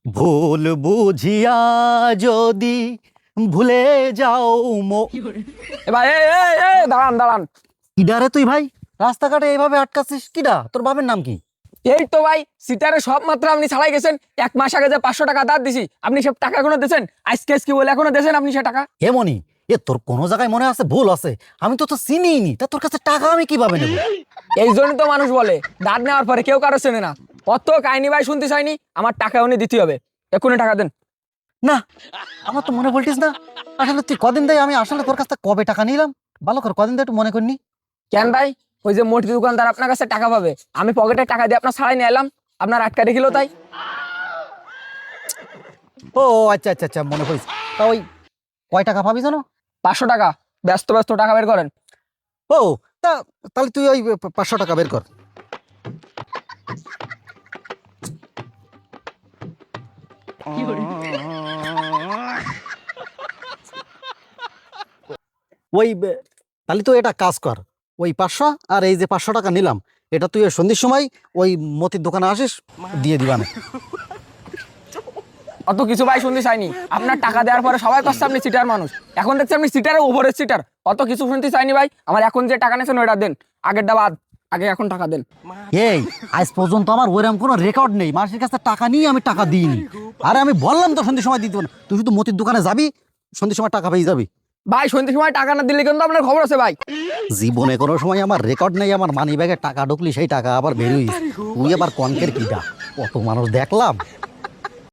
ভুল বুঝিয়া যদি ভুলে যাও এ ভাই দাঁড়ান দাঁড়ান। কিডা রে তুই ভাই? রাস্তাঘাটে এইভাবে আটকাছিস কিডা? তোর বাপের নাম কি? এই তো ভাই সিটারে সব মাত্র আপনি ছাড়াই গেছেন। 1 মাস আগে যে 500 টাকা দাঁত দিছি আপনি সব টাকা এখনো দেন? আজকে কি বলে এখনো দেন আপনি সে টাকা? এমনই এ তোর কোনো জায়গায় মনে আছে ভুল আছে? আমি তো চিনিই নি, তা তোর কাছে টাকা আমি কিভাবে নেব? এই জন্য তো মানুষ বলে দাঁত নেওয়ার পরে কেউ কারো চেনে না। কত কাহিনী ভাই শুনতে চাইনি, আমার টাকা উনি দিতে হবে, এক্ষুনি টাকা দেন। না, আমার তো মনে বলতিস না। আসলে তুই কদিন দেয়, আমি আসলে তোর কাছ থেকে কবে টাকা নিলাম ভালো করে কদিন দেয় একটু মনে করিনি। কেন ভাই? ওই যে মোটি দোকানদার আপনার কাছে টাকা পাবে, আমি পকেটে টাকা দিয়ে আপনার ছাড়াই নিয়ে এলাম, আপনার আটকা রেখিল তাই। ও আচ্ছা আচ্ছা আচ্ছা, মনে পড়িস। তা ওই কয় টাকা পাবি জানো? 500 টাকা। ব্যস্ত ব্যস্ত টাকা বের করেন। ও তা তাহলে তুই ওই 500 টাকা বের কর। ওই তাহলে তুই এটা কাজ কর, ওই 500 আর এই যে 500 টাকা নিলাম, এটা তুই ওই সন্ধ্যের সময় ওই মতির দোকানে আসিস, দিয়ে দিবানে। অত কিছু ভাই শুনতে চাইনি, আপনার টাকা দেওয়ার পরে সবাই কষ্ট আপনি সিটার মানুষ, এখন দেখছি আপনি সিটারের ওভারের সিটার। অত কিছু শুনতে চাইনি ভাই, আমার এখন যে টাকা নিয়েছেন ওইটা দেন, আগেরটা বাদ, আগে এখন টাকা দেন। এই আজ পর্যন্ত আমার ওইরকম কোনো রেকর্ড নেই মানুষের কাছে টাকা নিয়ে আমি টাকা দিইনি। আরে আমি বললাম তো সন্ধ্যের সময় দিতে না, তুই শুধু মতির দোকানে যাবি, সন্ধ্যের সময় টাকা পেয়ে যাবি। ভাই সন্ধ্যের সময় টাকা না দিলে কিন্তু আপনার খবর আছে ভাই। জীবনে কোনো সময় আমার রেকর্ড নেই, আমার মানি ব্যাগে টাকা ঢুকলি সেই টাকা আবার বেরোই। তুই আবার কনকের কিটা, কত মানুষ দেখলাম।